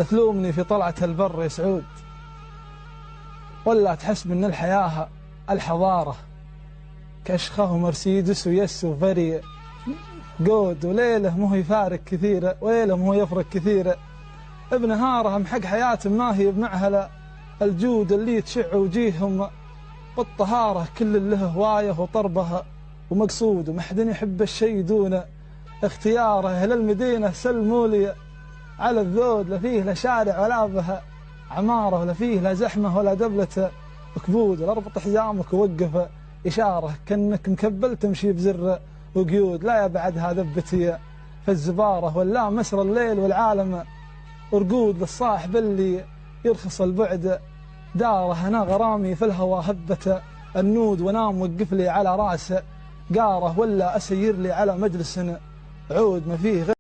تلومني في طلعة البر يا سعود، ولا تحسب ان الحياة الحضارة كشخه مرسيدس ويس وفري قود، وليله مو يفارق كثيرة وليله مو يفرق كثيرة، بنهارها محق حياة ما هي بمعهلة الجود اللي تشع وجيههم بالطهارة، كل له هوايه وطربها ومقصود، ومحدن يحب الشي دون اختياره. أهل المدينة سلموا لي على الذود، لا فيه لا شارع ولا بها عمارة، ولا فيه لا زحمة ولا دبلة كبود، ولا اربط حزامك ووقف إشارة كأنك مكبل تمشي بزر وقيود. لا يبعدها ذبتي في الزبارة، ولا مسر الليل والعالم ورقود، للصاحب اللي يرخص البعد داره. أنا غرامي في الهوى هبة النود، ونام وقف لي على راسه قاره، ولا أسير لي على مجلس عود ما فيه